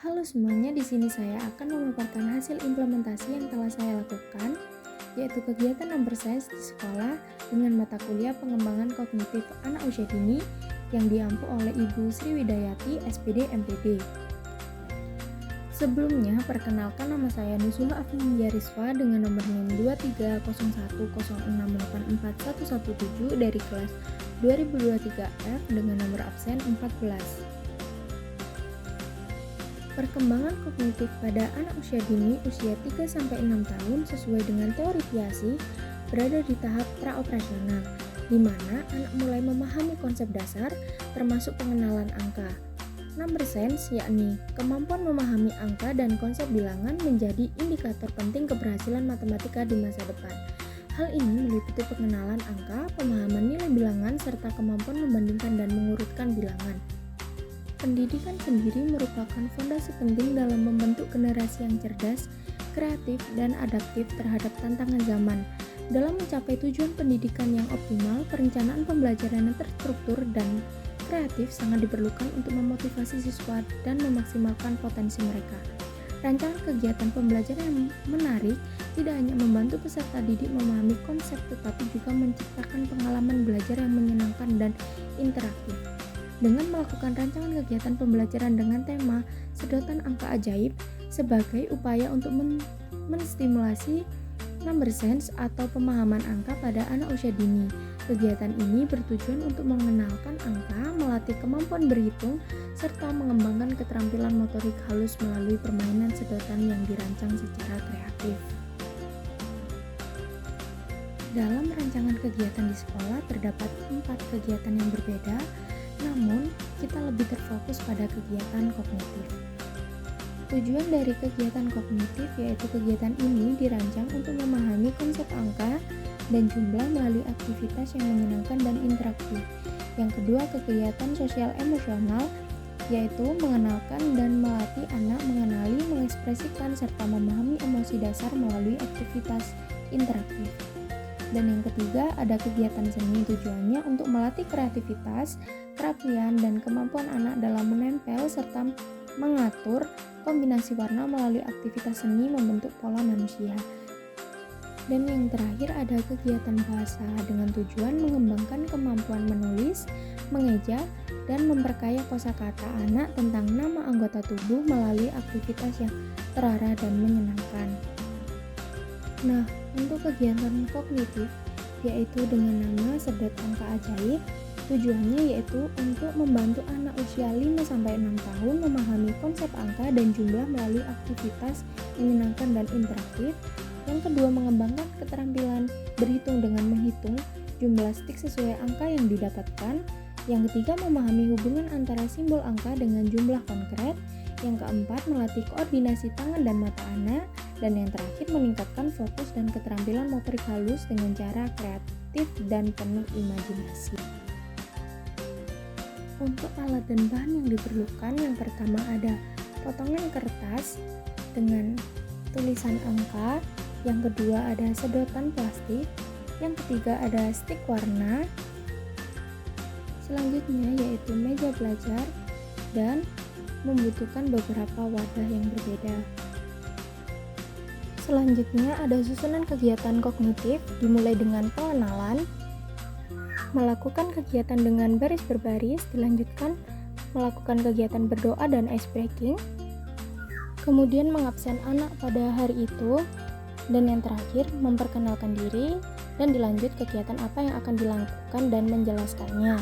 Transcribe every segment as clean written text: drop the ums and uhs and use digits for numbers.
Halo semuanya, di sini saya akan memaparkan hasil implementasi yang telah saya lakukan, yaitu kegiatan number science di sekolah dengan mata kuliah pengembangan kognitif anak usia dini yang diampu oleh Ibu Sri Widayati, SPD MPD. Sebelumnya, perkenalkan nama saya Nuzula Afinia Rizwa dengan nomor NIM 23010684117 dari kelas 2023F dengan nomor absen 14. Perkembangan kognitif pada anak usia dini usia 3-6 tahun sesuai dengan teori Piaget berada di tahap praoperasional, di mana anak mulai memahami konsep dasar termasuk pengenalan angka. Number sense yakni kemampuan memahami angka dan konsep bilangan menjadi indikator penting keberhasilan matematika di masa depan. Hal ini meliputi pengenalan angka, pemahaman nilai bilangan, serta kemampuan membandingkan dan mengurutkan bilangan. Pendidikan sendiri merupakan fondasi penting dalam membentuk generasi yang cerdas, kreatif, dan adaptif terhadap tantangan zaman. Dalam mencapai tujuan pendidikan yang optimal, perencanaan pembelajaran yang terstruktur dan kreatif sangat diperlukan untuk memotivasi siswa dan memaksimalkan potensi mereka. Rancangan kegiatan pembelajaran yang menarik tidak hanya membantu peserta didik memahami konsep, tetapi juga menciptakan pengalaman belajar yang menyenangkan dan interaktif. Dengan melakukan rancangan kegiatan pembelajaran dengan tema sedotan angka ajaib sebagai upaya untuk menstimulasi number sense atau pemahaman angka pada anak usia dini. Kegiatan ini bertujuan untuk mengenalkan angka, melatih kemampuan berhitung, serta mengembangkan keterampilan motorik halus melalui permainan sedotan yang dirancang secara kreatif. Dalam rancangan kegiatan di sekolah terdapat 4 kegiatan yang berbeda, namun kita lebih terfokus pada kegiatan kognitif. Tujuan dari kegiatan kognitif yaitu kegiatan ini dirancang untuk memahami konsep angka dan jumlah melalui aktivitas yang menyenangkan dan interaktif. Yang kedua, kegiatan sosial emosional yaitu mengenalkan dan melatih anak mengenali, mengekspresikan, serta memahami emosi dasar melalui aktivitas interaktif. Dan yang ketiga, ada kegiatan seni, tujuannya untuk melatih kreativitas, kerapian, dan kemampuan anak dalam menempel serta mengatur kombinasi warna melalui aktivitas seni membentuk pola manusia. Dan yang terakhir ada kegiatan bahasa dengan tujuan mengembangkan kemampuan menulis, mengeja, dan memperkaya kosakata anak tentang nama anggota tubuh melalui aktivitas yang terarah dan menyenangkan. Nah, untuk kegiatan kognitif yaitu dengan nama sedot angka ajaib, tujuannya yaitu untuk membantu anak usia 5-6 tahun memahami konsep angka dan jumlah melalui aktivitas menyenangkan dan interaktif. Yang kedua, mengembangkan keterampilan berhitung dengan menghitung jumlah stik sesuai angka yang didapatkan. Yang ketiga, memahami hubungan antara simbol angka dengan jumlah konkret. Yang keempat, melatih koordinasi tangan dan mata anak. Dan yang terakhir, meningkatkan fokus dan keterampilan motorik halus dengan cara kreatif dan penuh imajinasi. Untuk alat dan bahan yang diperlukan, yang pertama ada potongan kertas dengan tulisan angka, yang kedua ada sedotan plastik, yang ketiga ada stik warna, selanjutnya yaitu meja belajar, dan membutuhkan beberapa wadah yang berbeda. Selanjutnya ada susunan kegiatan kognitif dimulai dengan pengenalan, melakukan kegiatan dengan baris berbaris, dilanjutkan melakukan kegiatan berdoa dan ice breaking, kemudian mengabsen anak pada hari itu, dan yang terakhir memperkenalkan diri, dan dilanjut kegiatan apa yang akan dilakukan dan menjelaskannya.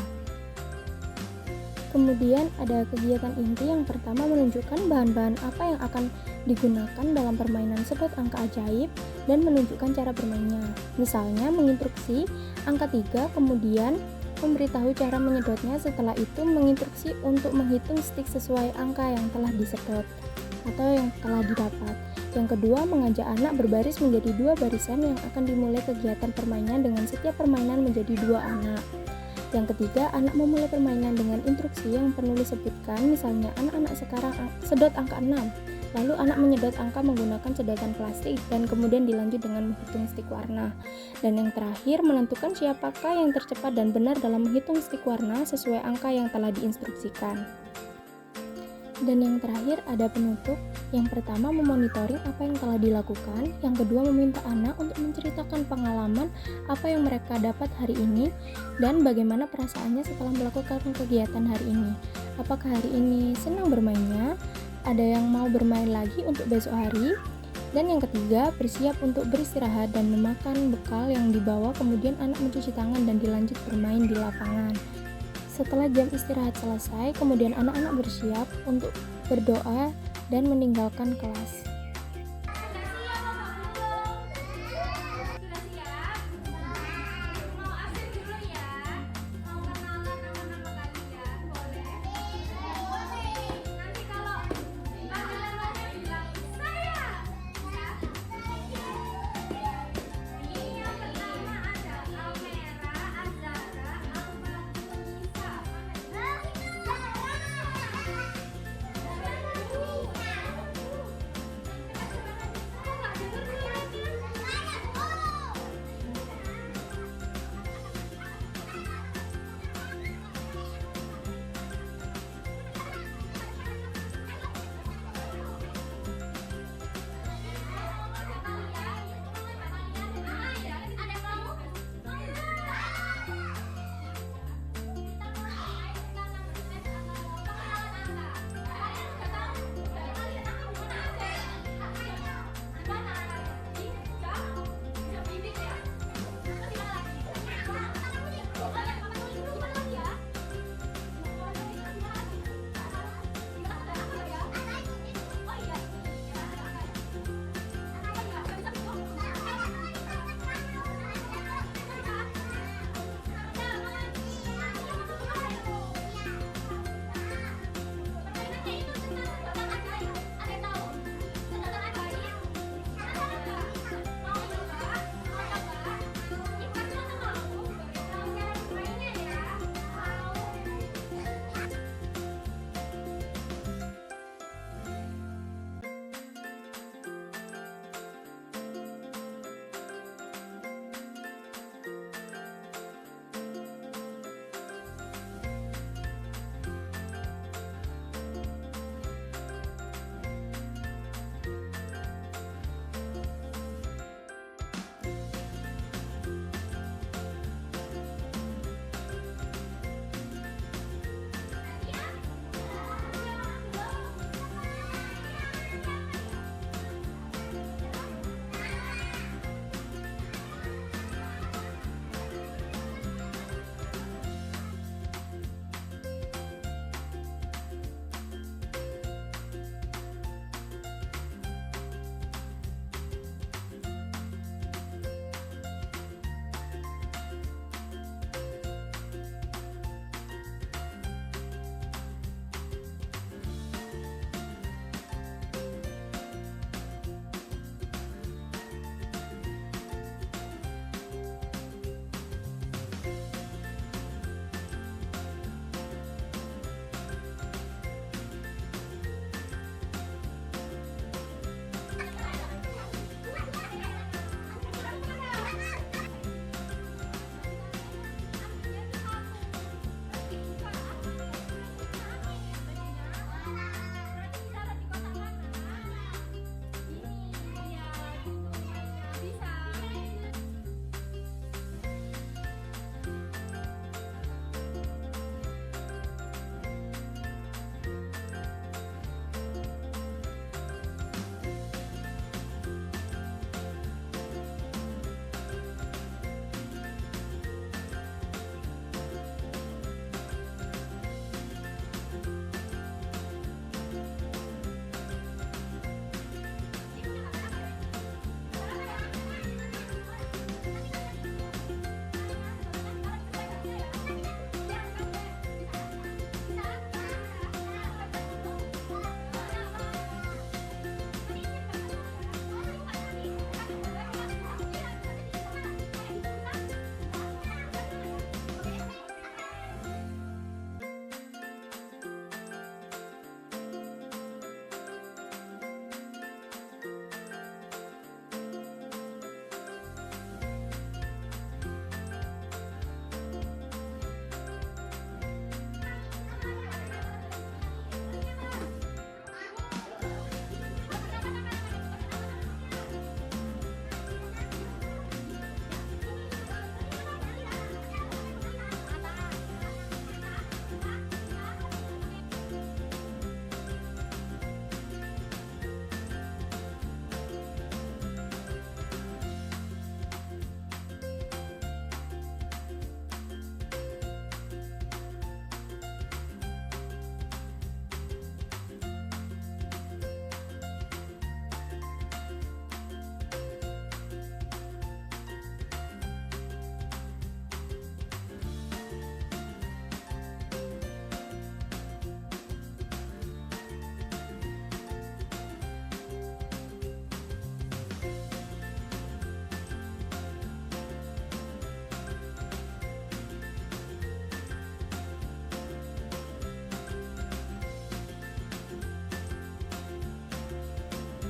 Kemudian ada kegiatan inti, yang pertama menunjukkan bahan-bahan apa yang akan digunakan dalam permainan sedot angka ajaib dan menunjukkan cara bermainnya. Misalnya menginstruksi angka 3, kemudian memberitahu cara menyedotnya, setelah itu menginstruksi untuk menghitung stik sesuai angka yang telah disedot atau yang telah didapat. Yang kedua, mengajak anak berbaris menjadi 2 barisan yang akan dimulai kegiatan permainan dengan setiap permainan menjadi 2 anak. Yang ketiga, anak memulai permainan dengan instruksi yang penulis sebutkan, misalnya anak-anak sekarang sedot angka 6, lalu anak menyedot angka menggunakan sedotan plastik dan kemudian dilanjut dengan menghitung stik warna. Dan yang terakhir, menentukan siapakah yang tercepat dan benar dalam menghitung stik warna sesuai angka yang telah diinstruksikan. Dan yang terakhir ada penutup. Yang pertama memonitoring apa yang telah dilakukan, yang kedua meminta anak untuk menceritakan pengalaman apa yang mereka dapat hari ini dan bagaimana perasaannya setelah melakukan kegiatan hari ini. Apakah hari ini senang bermainnya? Ada yang mau bermain lagi untuk besok hari? Dan yang ketiga, bersiap untuk beristirahat dan memakan bekal yang dibawa, kemudian anak mencuci tangan dan dilanjut bermain di lapangan. Setelah jam istirahat selesai, kemudian anak-anak bersiap untuk berdoa dan meninggalkan kelas.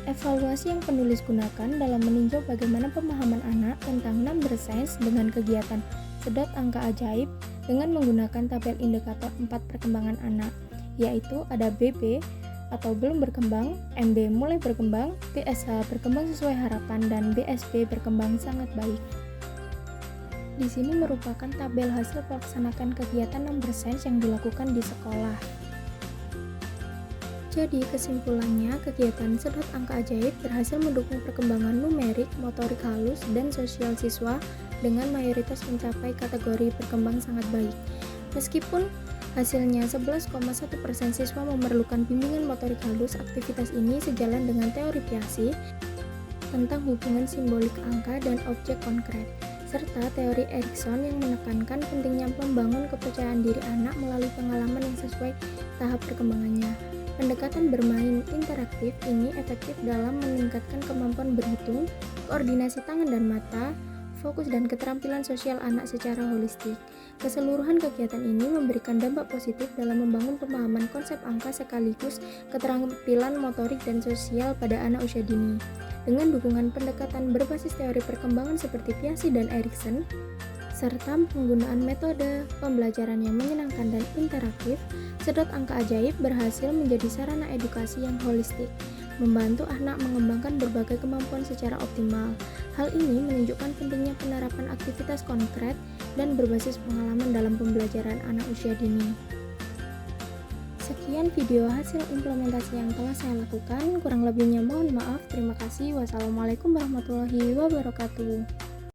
Evaluasi yang penulis gunakan dalam meninjau bagaimana pemahaman anak tentang number sense dengan kegiatan sedot angka ajaib dengan menggunakan tabel indikator 4 perkembangan anak, yaitu ada BB atau belum berkembang, MB mulai berkembang, BSH berkembang sesuai harapan, dan BSB berkembang sangat baik. Di sini merupakan tabel hasil pelaksanakan kegiatan number sense yang dilakukan di sekolah. Jadi kesimpulannya, kegiatan sedot angka ajaib berhasil mendukung perkembangan numerik, motorik halus, dan sosial siswa dengan mayoritas mencapai kategori berkembang sangat baik. Meskipun hasilnya 11,1% siswa memerlukan bimbingan motorik halus, aktivitas ini sejalan dengan teori Piaget tentang hubungan simbolik angka dan objek konkret, serta teori Erikson yang menekankan pentingnya membangun kepercayaan diri anak melalui pengalaman yang sesuai tahap perkembangannya. Pendekatan bermain interaktif ini efektif dalam meningkatkan kemampuan berhitung, koordinasi tangan dan mata, fokus dan keterampilan sosial anak secara holistik. Keseluruhan kegiatan ini memberikan dampak positif dalam membangun pemahaman konsep angka sekaligus keterampilan motorik dan sosial pada anak usia dini. Dengan dukungan pendekatan berbasis teori perkembangan seperti Piaget dan Erikson, serta penggunaan metode pembelajaran yang menyenangkan dan interaktif, sedot angka ajaib berhasil menjadi sarana edukasi yang holistik, membantu anak mengembangkan berbagai kemampuan secara optimal. Hal ini menunjukkan pentingnya penerapan aktivitas konkret dan berbasis pengalaman dalam pembelajaran anak usia dini. Sekian video hasil implementasi yang telah saya lakukan, kurang lebihnya mohon maaf. Terima kasih. Wassalamualaikum warahmatullahi wabarakatuh.